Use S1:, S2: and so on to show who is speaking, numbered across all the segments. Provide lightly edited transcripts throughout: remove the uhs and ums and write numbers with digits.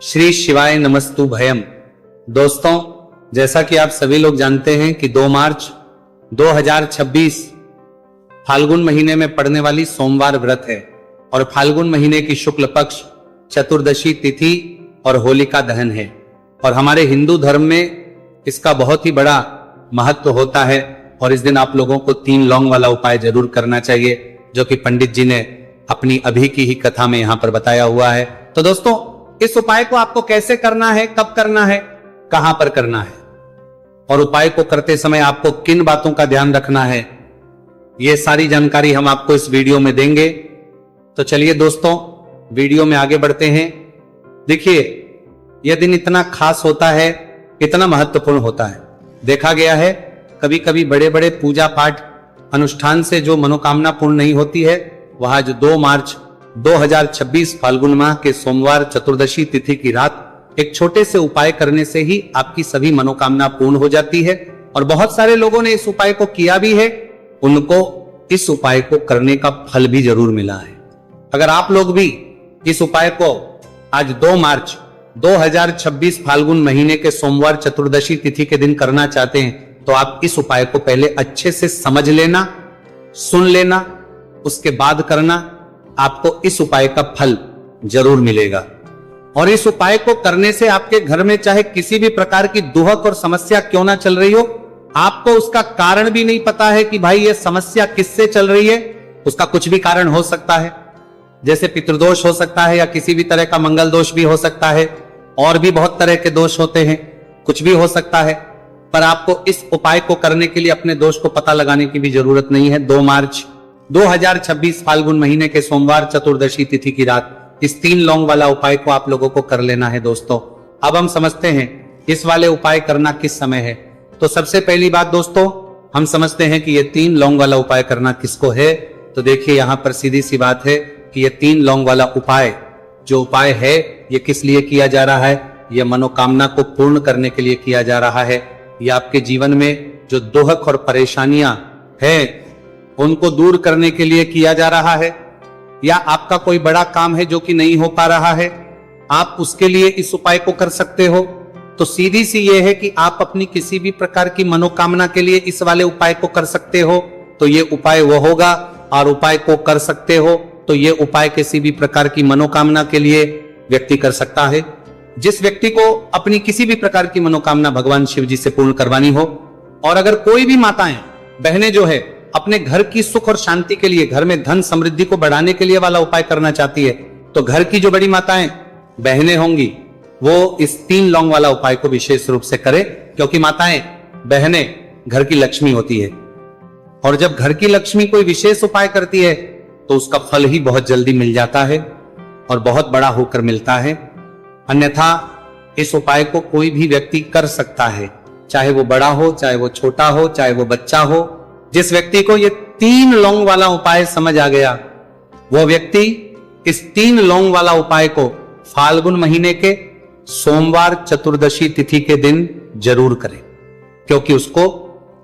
S1: श्री शिवाय नमस्तु भयम। दोस्तों, जैसा कि आप सभी लोग जानते हैं कि 2 मार्च 2026 फाल्गुन महीने में पड़ने वाली सोमवार व्रत है और फाल्गुन महीने की शुक्ल पक्ष चतुर्दशी तिथि और होलिका दहन है। और हमारे हिंदू धर्म में इसका बहुत ही बड़ा महत्व होता है और इस दिन आप लोगों को 3 लौंग वाला उपाय जरूर करना चाहिए, जो कि पंडित जी ने अपनी अभी की ही कथा में यहां पर बताया हुआ है। तो दोस्तों, इस उपाय को आपको कैसे करना है, कब करना है, कहां पर करना है और उपाय को करते समय आपको किन बातों का ध्यान रखना है, यह सारी जानकारी हम आपको इस वीडियो में देंगे। तो चलिए दोस्तों, वीडियो में आगे बढ़ते हैं। देखिए, यह दिन इतना खास होता है, इतना महत्वपूर्ण होता है। देखा गया है कभी कभी बड़े बड़े पूजा पाठ अनुष्ठान से जो मनोकामना पूर्ण नहीं होती है, वह जो 2 मार्च 2026 फाल्गुन माह के सोमवार चतुर्दशी तिथि की रात एक छोटे से उपाय करने से ही आपकी सभी मनोकामना पूर्ण हो जाती है। और बहुत सारे लोगों ने इस उपाय को किया भी है, उनको इस उपाय को करने का फल भी जरूर मिला है। अगर आप लोग भी इस उपाय को आज 2 मार्च 2026 फाल्गुन महीने के सोमवार चतुर्दशी तिथि के दिन करना चाहते हैं, तो आप इस उपाय को पहले अच्छे से समझ लेना, सुन लेना, उसके बाद करना। आपको इस उपाय का फल जरूर मिलेगा। और इस उपाय को करने से आपके घर में चाहे किसी भी प्रकार की दुहक और समस्या क्यों ना चल रही हो, आपको उसका कारण भी नहीं पता है कि भाई ये समस्या किससे चल रही है, उसका कुछ भी कारण हो सकता है। जैसे पितृदोष हो सकता है या किसी भी तरह का मंगल दोष भी हो सकता है, और भी बहुत तरह के दोष होते हैं, कुछ भी हो सकता है। पर आपको इस उपाय को करने के लिए अपने दोष को पता लगाने की भी जरूरत नहीं है। 2 मार्च 2026 फाल्गुन महीने के सोमवार चतुर्दशी तिथि की रात इस 3 लौंग वाला उपाय को आप लोगों को कर लेना है। दोस्तों, अब हम समझते हैं इस वाले उपाय करना किस समय है। तो सबसे पहली बात दोस्तों, हम समझते हैं कि ये 3 लौंग वाला उपाय करना किसको है। तो देखिए, यहां पर सीधी सी बात है कि ये 3 लौंग वाला उपाय जो उपाय है, ये किस लिए किया जा रहा है। यह मनोकामना को पूर्ण करने के लिए किया जा रहा है। यह आपके जीवन में जो दुहक और परेशानियां हैं उनको दूर करने के लिए किया जा रहा है, या आपका कोई बड़ा काम है जो कि नहीं हो पा रहा है, आप उसके लिए इस उपाय को कर सकते हो। तो सीधी सी ये है कि आप अपनी किसी भी प्रकार की मनोकामना के लिए इस वाले उपाय को कर सकते हो। तो ये उपाय वो होगा, और उपाय को कर सकते हो तो ये उपाय किसी भी प्रकार की मनोकामना के लिए व्यक्ति कर सकता है। जिस व्यक्ति को अपनी किसी भी प्रकार की मनोकामना भगवान शिव जी से पूर्ण करवानी हो, और अगर कोई भी माताएं बहनें जो है अपने घर की सुख और शांति के लिए, घर में धन समृद्धि को बढ़ाने के लिए वाला उपाय करना चाहती है, तो घर की जो बड़ी माताएं बहनें होंगी वो इस 3 लौंग वाला उपाय को विशेष रूप से करें, क्योंकि माताएं बहनें घर की लक्ष्मी होती है। और जब घर की लक्ष्मी कोई विशेष उपाय करती है तो उसका फल ही बहुत जल्दी मिल जाता है और बहुत बड़ा होकर मिलता है। अन्यथा इस उपाय को कोई भी व्यक्ति कर सकता है, चाहे वो बड़ा हो, चाहे वो छोटा हो, चाहे वो बच्चा हो। जिस व्यक्ति को ये 3 लौंग वाला उपाय समझ आ गया, वो व्यक्ति इस 3 लौंग वाला उपाय को फाल्गुन महीने के सोमवार चतुर्दशी तिथि के दिन जरूर करे, क्योंकि उसको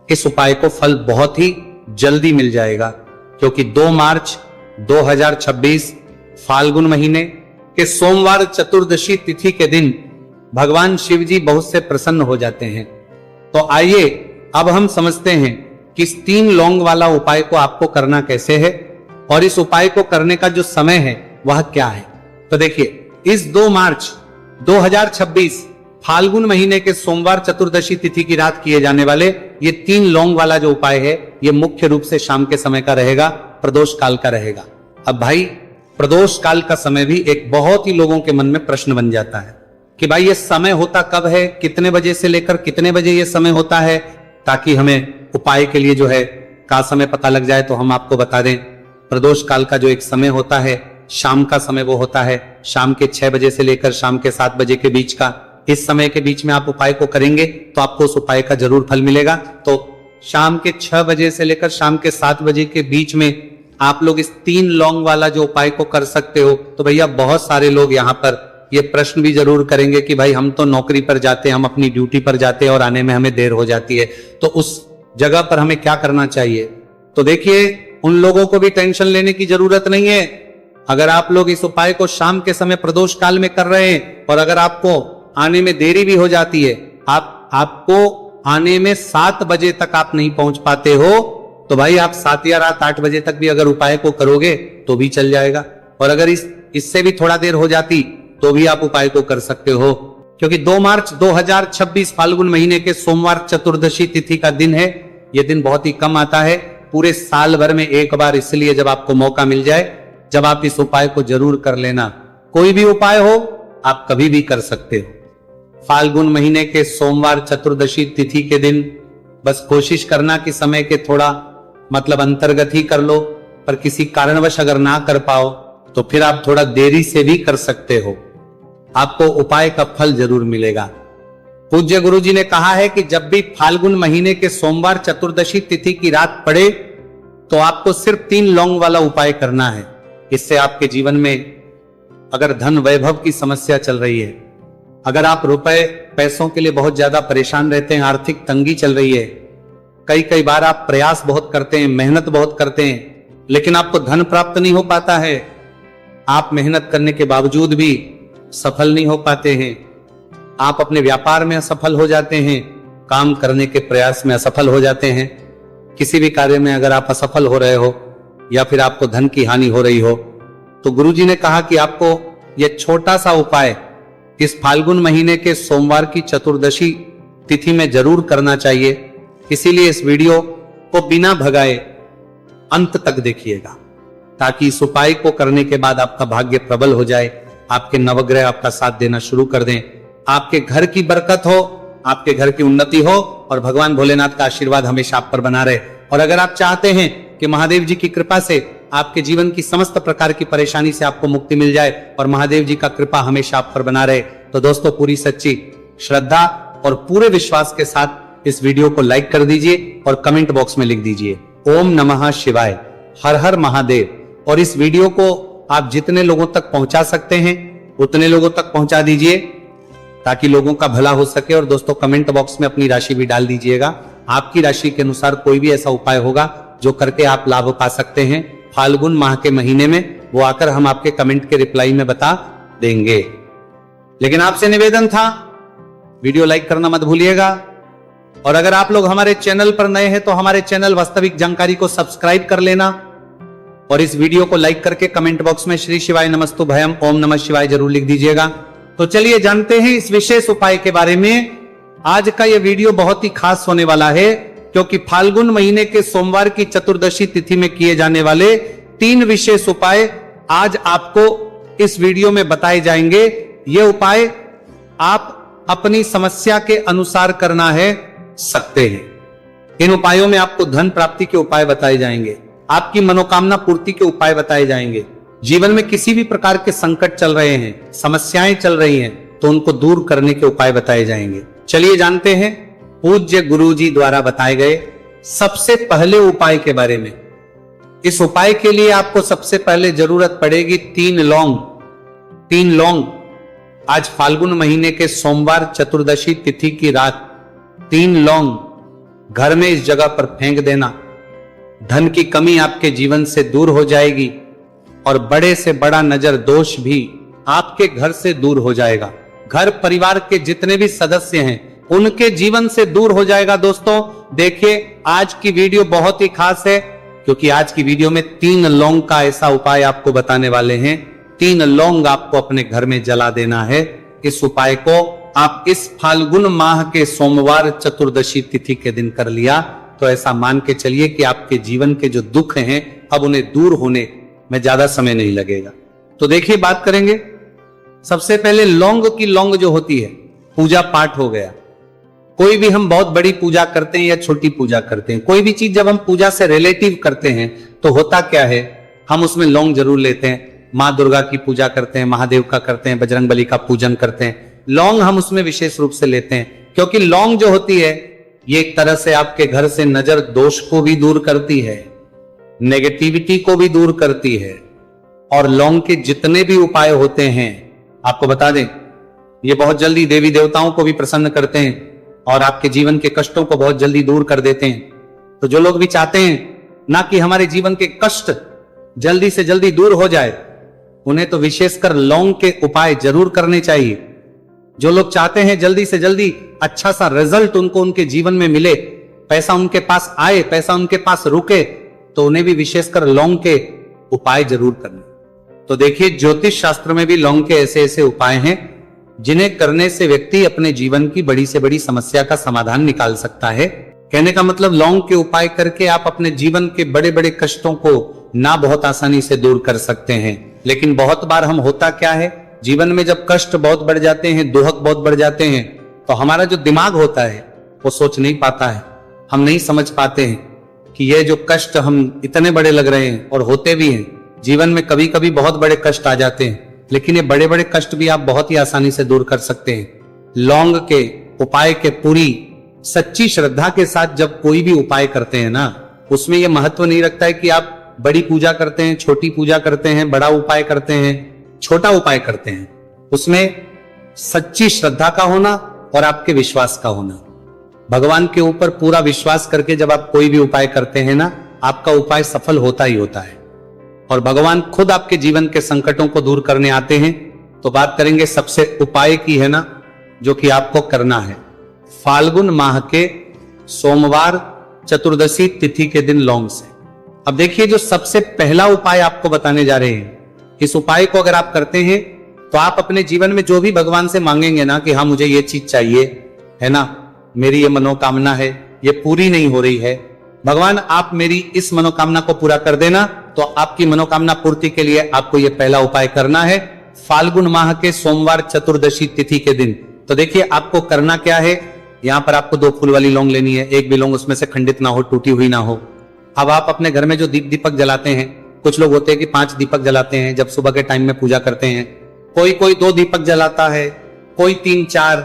S1: इस उपाय को फल बहुत ही जल्दी मिल जाएगा। क्योंकि 2 मार्च 2026 फाल्गुन महीने के सोमवार चतुर्दशी तिथि के दिन भगवान शिव जी बहुत से प्रसन्न हो जाते हैं। तो आइए अब हम समझते हैं कि इस 3 लौंग वाला उपाय को आपको करना कैसे है और इस उपाय को करने का जो समय है वह क्या है। तो देखिए, इस 2 मार्च 2026 फाल्गुन महीने के सोमवार चतुर्दशी तिथि की रात किए जाने वाले ये 3 लौंग वाला जो उपाय है, ये मुख्य रूप से शाम के समय का रहेगा, प्रदोष काल का रहेगा। अब भाई, प्रदोष काल का समय भी एक बहुत ही लोगों के मन में प्रश्न बन जाता है कि भाई ये समय होता कब है, कितने बजे से लेकर कितने बजे ये समय होता है, ताकि हमें उपाय के लिए जो है का समय पता लग जाए। तो हम आपको बता दें, प्रदोष काल का जो एक समय होता है, शाम का समय वो होता है शाम के 6 बजे से लेकर शाम के 7 बजे के बीच का। इस समय के बीच में आप उपाय को करेंगे तो आपको उस उपाय का जरूर फल मिलेगा। तो शाम के 6 बजे से लेकर शाम के 7 बजे के बीच में आप लोग इस 3 लौंग वाला जो उपाय को कर सकते हो। तो भैया, बहुत सारे लोग यहाँ पर ये प्रश्न भी जरूर करेंगे कि भाई हम तो नौकरी पर जाते हैं, हम अपनी ड्यूटी पर जाते हैं और आने में हमें देर हो जाती है, तो उस जगह पर हमें क्या करना चाहिए। तो देखिए, उन लोगों को भी टेंशन लेने की जरूरत नहीं है। अगर आप लोग इस उपाय को शाम के समय प्रदोष काल में कर रहे हैं और अगर आपको आने में देरी भी हो जाती है, आपको आने में 7 बजे तक आप नहीं पहुंच पाते हो, तो भाई आप 7 या रात 8 बजे तक भी अगर उपाय को करोगे तो भी चल जाएगा। और अगर इससे भी थोड़ा देर हो जाती तो भी आप उपाय को कर सकते हो, क्योंकि 2 मार्च 2026 फाल्गुन महीने के सोमवार चतुर्दशी तिथि का दिन है। यह दिन बहुत ही कम आता है, पूरे साल भर में एक बार, इसलिए जब आपको मौका मिल जाए, जब आप इस उपाय को जरूर कर लेना। कोई भी उपाय हो आप कभी भी कर सकते हो। फाल्गुन महीने के सोमवार चतुर्दशी तिथि के दिन बस कोशिश करना कि समय के थोड़ा अंतर्गत ही कर लो, पर किसी कारणवश अगर ना कर पाओ तो फिर आप थोड़ा देरी से भी कर सकते हो, आपको उपाय का फल जरूर मिलेगा। पूज्य गुरु जी ने कहा है कि जब भी फाल्गुन महीने के सोमवार चतुर्दशी तिथि की रात पड़े तो आपको सिर्फ 3 लौंग वाला उपाय करना है। इससे आपके जीवन में अगर धन वैभव की समस्या चल रही है, अगर आप रुपए पैसों के लिए बहुत ज्यादा परेशान रहते हैं, आर्थिक तंगी चल रही है, कई बार आप प्रयास बहुत करते हैं, मेहनत बहुत करते हैं, लेकिन आपको धन प्राप्त नहीं हो पाता है, आप मेहनत करने के बावजूद भी सफल नहीं हो पाते हैं, आप अपने व्यापार में असफल हो जाते हैं, काम करने के प्रयास में असफल हो जाते हैं, किसी भी कार्य में अगर आप असफल हो रहे हो या फिर आपको धन की हानि हो रही हो, तो गुरुजी ने कहा कि आपको यह छोटा सा उपाय इस फाल्गुन महीने के सोमवार की चतुर्दशी तिथि में जरूर करना चाहिए। इसीलिए इस वीडियो को बिना भगाए अंत तक देखिएगा, ताकि इस उपाय को करने के बाद आपका भाग्य प्रबल हो जाए, आपके नवग्रह आपका साथ देना शुरू कर दें, आपके घर की बरकत हो, आपके घर की उन्नति हो और भगवान भोलेनाथ का आशीर्वाद हमेशा आप पर बना रहे। और अगर आप चाहते हैं कि महादेव जी की कृपा से आपके जीवन की समस्त प्रकार की परेशानी से आपको मुक्ति मिल जाए और महादेव जी का कृपा हमेशा आप पर बना रहे, तो दोस्तों पूरी सच्ची श्रद्धा और पूरे विश्वास के साथ इस वीडियो को लाइक कर दीजिए और कमेंट बॉक्स में लिख दीजिए ओम नमः शिवाय, हर हर महादेव। और इस वीडियो को आप जितने लोगों तक पहुंचा सकते हैं उतने लोगों तक पहुंचा दीजिए, ताकि लोगों का भला हो सके। और दोस्तों कमेंट बॉक्स में अपनी राशि भी डाल दीजिएगा, आपकी राशि के अनुसार कोई भी ऐसा उपाय होगा जो करके आप लाभ पा सकते हैं फाल्गुन माह के महीने में, वो आकर हम आपके कमेंट के रिप्लाई में बता देंगे। लेकिन आपसे निवेदन था, वीडियो लाइक करना मत भूलिएगा। और अगर आप लोग हमारे चैनल पर नए हैं तो हमारे चैनल वास्तविक जानकारी को सब्सक्राइब कर लेना और इस वीडियो को लाइक करके कमेंट बॉक्स में श्री शिवाय नमस्तु भयम ओम नमः शिवाय जरूर लिख दीजिएगा। तो चलिए जानते हैं इस विशेष उपाय के बारे में। आज का यह वीडियो बहुत ही खास होने वाला है, क्योंकि फाल्गुन महीने के सोमवार की चतुर्दशी तिथि में किए जाने वाले 3 विशेष उपाय आज आपको इस वीडियो में बताए जाएंगे। ये उपाय आप अपनी समस्या के अनुसार करना है सकते हैं। इन उपायों में आपको धन प्राप्ति के उपाय बताए जाएंगे, आपकी मनोकामना पूर्ति के उपाय बताए जाएंगे। जीवन में किसी भी प्रकार के संकट चल रहे हैं, समस्याएं चल रही हैं, तो उनको दूर करने के उपाय बताए जाएंगे। चलिए जानते हैं पूज्य गुरुजी द्वारा बताए गए सबसे पहले उपाय के बारे में। इस उपाय के लिए आपको सबसे पहले जरूरत पड़ेगी 3 लौंग। 3 लौंग आज फाल्गुन महीने के सोमवार चतुर्दशी तिथि की रात 3 लौंग घर में इस जगह पर फेंक देना। धन की कमी आपके जीवन से दूर हो जाएगी और बड़े से बड़ा नजर दोष भी आपके घर से दूर हो जाएगा। घर परिवार के जितने भी सदस्य हैं उनके जीवन से दूर हो जाएगा। दोस्तों देखिए आज की वीडियो बहुत ही खास है, क्योंकि आज की वीडियो में 3 लौंग का ऐसा उपाय आपको बताने वाले हैं। 3 लौंग आपको अपने घर में जला देना है। इस उपाय को आप इस फाल्गुन माह के सोमवार चतुर्दशी तिथि के दिन कर लिया तो ऐसा मान के चलिए कि आपके जीवन के जो दुख हैं अब उन्हें दूर होने में ज्यादा समय नहीं लगेगा। तो देखिए बात करेंगे। सबसे पहले लौंग की लौंग जो होती है, पूजा पाठ हो गया। कोई भी हम बहुत बड़ी पूजा करते हैं या छोटी पूजा करते हैं, कोई भी चीज जब हम पूजा से रिलेटिव करते हैं तो होता क्या है, हम उसमें लौंग जरूर लेते हैं। माँ दुर्गा की पूजा करते हैं, महादेव का करते हैं, बजरंगबली का पूजन करते हैं, लौंग हम उसमें विशेष रूप से लेते हैं, क्योंकि लौंग जो होती है ये एक तरह से आपके घर से नजर दोष को भी दूर करती है, नेगेटिविटी को भी दूर करती है। और लौंग के जितने भी उपाय होते हैं आपको बता दें, ये बहुत जल्दी देवी देवताओं को भी प्रसन्न करते हैं और आपके जीवन के कष्टों को बहुत जल्दी दूर कर देते हैं। तो जो लोग भी चाहते हैं ना कि हमारे जीवन के कष्ट जल्दी से जल्दी दूर हो जाए, उन्हें तो विशेषकर लौंग के उपाय जरूर करने चाहिए। जो लोग चाहते हैं जल्दी से जल्दी अच्छा सा रिजल्ट उनको उनके जीवन में मिले, पैसा उनके पास आए, पैसा उनके पास रुके, तो उन्हें भी विशेषकर लौंग के उपाय जरूर करने। तो देखिए, ज्योतिष शास्त्र में भी लौंग के ऐसे ऐसे उपाय हैं जिन्हें करने से व्यक्ति अपने जीवन की बड़ी से बड़ी समस्या का समाधान निकाल सकता है। कहने का मतलब लौंग के उपाय करके आप अपने जीवन के बड़े बड़े कष्टों को ना बहुत आसानी से दूर कर सकते हैं। लेकिन बहुत बार हम होता क्या है, जीवन में जब कष्ट बहुत बढ़ जाते हैं, दुहक बहुत बढ़ जाते हैं, तो हमारा जो दिमाग होता है वो सोच नहीं पाता है, हम नहीं समझ पाते हैं कि ये जो कष्ट हम इतने बड़े लग रहे हैं, और होते भी हैं जीवन में कभी कभी बहुत बड़े कष्ट आ जाते हैं, लेकिन ये बड़े बड़े कष्ट भी आप बहुत ही आसानी से दूर कर सकते हैं। लौंग के उपाय के पूरी सच्ची श्रद्धा के साथ जब कोई भी उपाय करते हैं ना, उसमें यह महत्व नहीं रखता है कि आप बड़ी पूजा करते हैं, छोटी पूजा करते हैं, बड़ा उपाय करते हैं, छोटा उपाय करते हैं। उसमें सच्ची श्रद्धा का होना और आपके विश्वास का होना। भगवान के ऊपर पूरा विश्वास करके जब आप कोई भी उपाय करते हैं ना, आपका उपाय सफल होता ही होता है, और भगवान खुद आपके जीवन के संकटों को दूर करने आते हैं। तो बात करेंगे सबसे उपाय की, है ना, जो कि आपको करना है फाल्गुन माह के सोमवार चतुर्दशी तिथि के दिन लौंग से। अब देखिए, जो सबसे पहला उपाय आपको बताने जा रहे हैं, इस उपाय को अगर आप करते हैं तो आप अपने जीवन में जो भी भगवान से मांगेंगे ना कि हाँ मुझे ये चीज चाहिए, है ना, मेरी ये मनोकामना है, ये पूरी नहीं हो रही है, भगवान आप मेरी इस मनोकामना को पूरा कर देना, तो आपकी मनोकामना पूर्ति के लिए आपको यह पहला उपाय करना है फाल्गुन माह के सोमवार चतुर्दशी तिथि के दिन। तो देखिए, आपको करना क्या है, यहां पर आपको 2 फूल वाली लौंग लेनी है, एक भी लौंग उसमें से खंडित ना हो, टूटी हुई ना हो। अब आप अपने घर में जो दीपक जलाते हैं, कुछ लोग होते हैं कि 5 दीपक जलाते हैं जब सुबह के टाइम में पूजा करते हैं, कोई 2 दीपक जलाता है, कोई 3-4,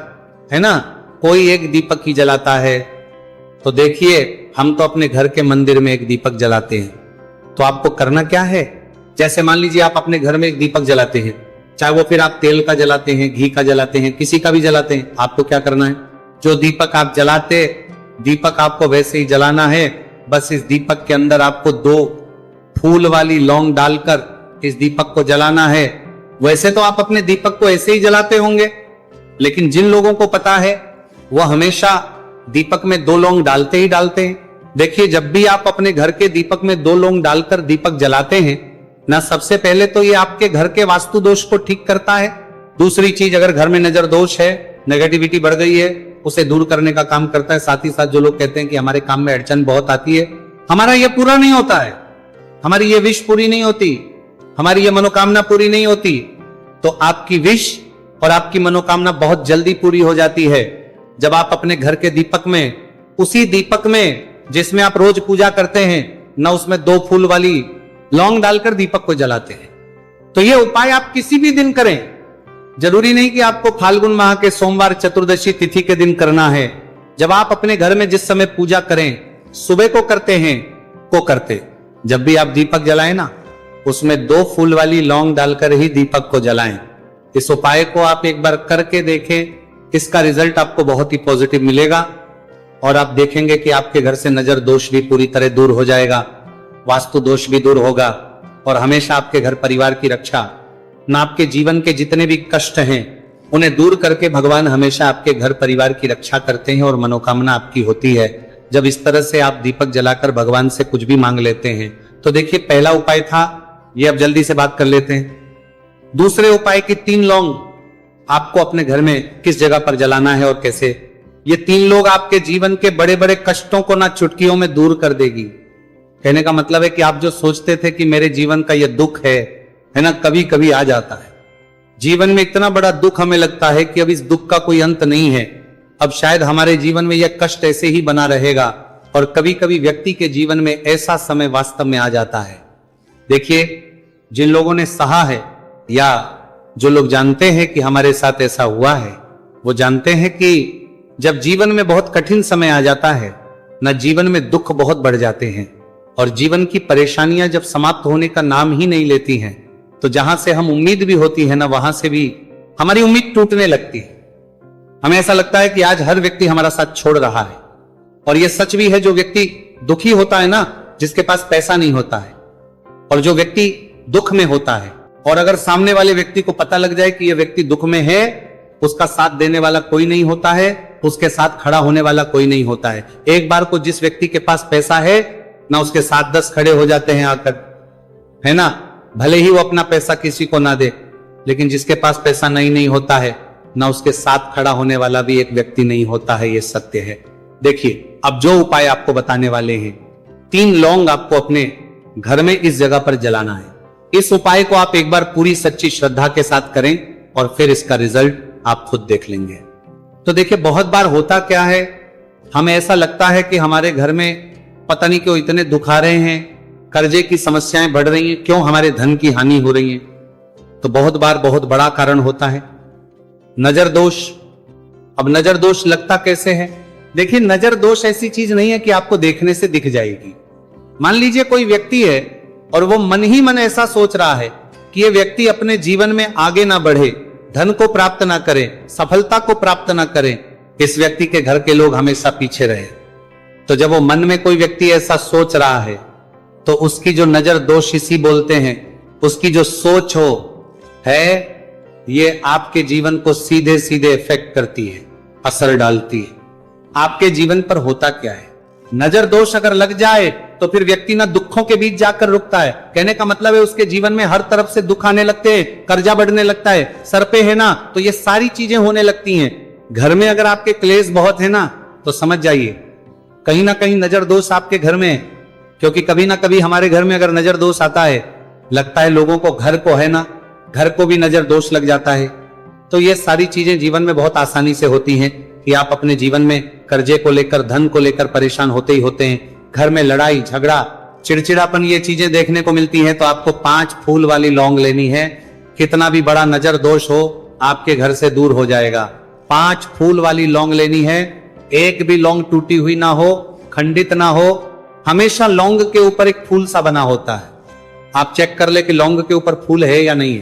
S1: है ना, कोई 1 दीपक ही जलाता है। तो देखिए, हम तो अपने घर के मंदिर में 1 दीपक जलाते हैं। तो आपको करना क्या है, जैसे मान लीजिए आप अपने घर में 1 दीपक जलाते हैं, चाहे वो फिर आप तेल का जलाते हैं, घी का जलाते हैं, किसी का भी जलाते हैं, आपको क्या करना है, जो दीपक आप जलाते, दीपक आपको वैसे ही जलाना है। बस इस दीपक के अंदर आपको 2 फूल वाली लौंग डालकर इस दीपक को जलाना है। वैसे तो आप अपने दीपक को ऐसे ही जलाते होंगे, लेकिन जिन लोगों को पता है वो हमेशा दीपक में 2 लौंग डालते ही डालते हैं। देखिए, जब भी आप अपने घर के दीपक में 2 लौंग डालकर दीपक जलाते हैं ना, सबसे पहले तो ये आपके घर के वास्तु दोष को ठीक करता है। दूसरी चीज, अगर घर में नजर दोष है, नेगेटिविटी बढ़ गई है, उसे दूर करने का काम करता है। साथ ही साथ जो लोग कहते हैं कि हमारे काम में अड़चन बहुत आती है, हमारा ये पूरा नहीं होता है, हमारी ये विश पूरी नहीं होती, हमारी ये मनोकामना पूरी नहीं होती, तो आपकी विश और आपकी मनोकामना बहुत जल्दी पूरी हो जाती है जब आप अपने घर के दीपक में, उसी दीपक में जिसमें आप रोज पूजा करते हैं ना, उसमें 2 फूल वाली लौंग डालकर दीपक को जलाते हैं। तो ये उपाय आप किसी भी दिन करें, जरूरी नहीं कि आपको फाल्गुन माह के सोमवार चतुर्दशी तिथि के दिन करना है। जब आप अपने घर में जिस समय पूजा करें, सुबह को करते हैं, को करते, जब भी आप दीपक जलाएं ना, उसमें 2 फूल वाली लौंग डालकर ही दीपक को जलाएं। इस उपाय को आप एक बार करके देखें, इसका रिजल्ट आपको बहुत ही पॉजिटिव मिलेगा, और आप देखेंगे कि आपके घर से नजर दोष भी पूरी तरह दूर हो जाएगा, वास्तु दोष भी दूर होगा, और हमेशा आपके घर परिवार की रक्षा, ना आपके जीवन के जितने भी कष्ट हैं उन्हें दूर करके भगवान हमेशा आपके घर परिवार की रक्षा करते हैं और मनोकामना आपकी होती है, जब इस तरह से आप दीपक जलाकर भगवान से कुछ भी मांग लेते हैं। तो देखिए, पहला उपाय था ये, अब जल्दी से बात कर लेते हैं। दूसरे उपाय की 3 लौंग आपको अपने घर में किस जगह पर जलाना है और कैसे। ये 3 लोग आपके जीवन के बड़े बड़े कष्टों को ना चुटकियों में दूर कर देगी। कहने का मतलब है कि आप जो सोचते थे कि मेरे जीवन का ये दुख है ना, कभी कभी आ जाता है जीवन में, इतना बड़ा दुख हमें लगता है कि अब इस दुख का कोई अंत नहीं है, अब शायद हमारे जीवन में यह कष्ट ऐसे ही बना रहेगा। और कभी कभी व्यक्ति के जीवन में ऐसा समय वास्तव में आ जाता है। देखिए, जिन लोगों ने सहा है, या जो लोग जानते हैं कि हमारे साथ ऐसा हुआ है, वो जानते हैं कि जब जीवन में बहुत कठिन समय आ जाता है ना, जीवन में दुख बहुत बढ़ जाते हैं, और जीवन की परेशानियां जब समाप्त होने का नाम ही नहीं लेती हैं, तो जहां से हम उम्मीद भी होती है ना, वहां से भी हमारी उम्मीद टूटने लगती है। हमें ऐसा लगता है कि आज हर व्यक्ति हमारा साथ छोड़ रहा है, और यह सच भी है। जो व्यक्ति दुखी होता है ना, जिसके पास पैसा नहीं होता है, और जो व्यक्ति दुख में होता है, और अगर सामने वाले व्यक्ति को पता लग जाए कि यह व्यक्ति दुख में है, उसका साथ देने वाला कोई नहीं होता है, उसके साथ खड़ा होने वाला कोई नहीं होता है। एक बार को जिस व्यक्ति के पास पैसा है ना, उसके साथ 10 खड़े हो जाते हैं आकर, है ना, भले ही वो अपना पैसा किसी को ना दे, लेकिन जिसके पास पैसा नहीं होता है ना, उसके साथ खड़ा होने वाला भी एक व्यक्ति नहीं होता है। ये सत्य है। देखिए, अब जो उपाय आपको बताने वाले हैं, 3 लौंग आपको अपने घर में इस जगह पर जलाना है। इस उपाय को आप एक बार पूरी सच्ची श्रद्धा के साथ करें और फिर इसका रिजल्ट आप खुद देख लेंगे। तो देखिए, बहुत बार होता क्या है, हमें ऐसा लगता है कि हमारे घर में पता नहीं क्यों इतने दुख आ रहे हैं, कर्जे की समस्याएं बढ़ रही हैं, क्यों हमारे धन की हानि हो रही है। तो बहुत बार बहुत बड़ा कारण होता है नजर दोष। अब नजर दोष लगता कैसे है? देखिए, नजर दोष ऐसी चीज नहीं है कि आपको देखने से दिख जाएगी। मान लीजिए कोई व्यक्ति है और वो मन ही मन ऐसा सोच रहा है कि ये व्यक्ति अपने जीवन में आगे ना बढ़े, धन को प्राप्त ना करे, सफलता को प्राप्त ना करे, इस व्यक्ति के घर के लोग हमेशा पीछे रहे। तो जब वो मन में कोई व्यक्ति ऐसा सोच रहा है तो उसकी जो नजर दोष इसी बोलते हैं, उसकी जो सोच हो है, ये आपके जीवन को सीधे सीधे इफेक्ट करती है, असर डालती है। आपके जीवन पर होता क्या है, नजर दोष अगर लग जाए तो फिर व्यक्ति ना दुखों के बीच जाकर रुकता है। कहने का मतलब है उसके जीवन में हर तरफ से दुख आने लगते हैं, कर्जा बढ़ने लगता है, सर पे है ना, तो ये सारी चीजें होने लगती हैं। घर में अगर आपके क्लेश बहुत है ना, तो समझ जाइए कहीं ना कहीं नजर दोष आपके घर में है। क्योंकि कभी ना कभी हमारे घर में अगर नजर दोष आता है, लगता है लोगों को, घर को है ना, घर को भी नजर दोष लग जाता है। तो ये सारी चीजें जीवन में बहुत आसानी से होती हैं कि आप अपने जीवन में कर्जे को लेकर, धन को लेकर परेशान होते ही होते हैं। घर में लड़ाई झगड़ा, चिड़चिड़ापन, ये चीजें देखने को मिलती हैं। तो आपको 5 फूल वाली लौंग लेनी है। कितना भी बड़ा नजर दोष हो, आपके घर से दूर हो जाएगा। 5 फूल वाली लौंग लेनी है। एक भी लौंग टूटी हुई ना हो, खंडित ना हो। हमेशा लौंग के ऊपर एक फूल सा बना होता है। आप चेक कर ले कि लौंग के ऊपर फूल है या नहीं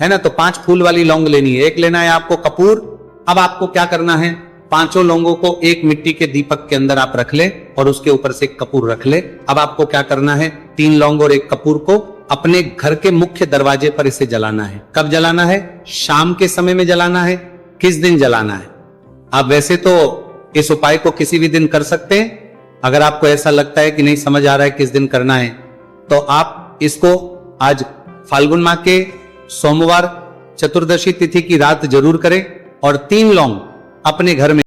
S1: है ना। तो 5 फूल वाली लौंग लेनी है। एक लेना है आपको कपूर। अब आपको क्या करना है, 5 लौंगों को एक मिट्टी के दीपक के अंदर आप रख ले और उसके ऊपर से एक कपूर रख ले। अब आपको क्या करना है, 3 लौंग और एक कपूर को अपने घर के मुख्य दरवाजे पर इसे जलाना है। कब जलाना है? शाम के समय में जलाना है। किस दिन जलाना है? आप वैसे तो इस उपाय को किसी भी दिन कर सकते हैं। अगर आपको ऐसा लगता है कि नहीं समझ आ रहा है किस दिन करना है, तो आप इसको आज फाल्गुन माह के सोमवार चतुर्दशी तिथि की रात जरूर करें और 3 लौंग अपने घर में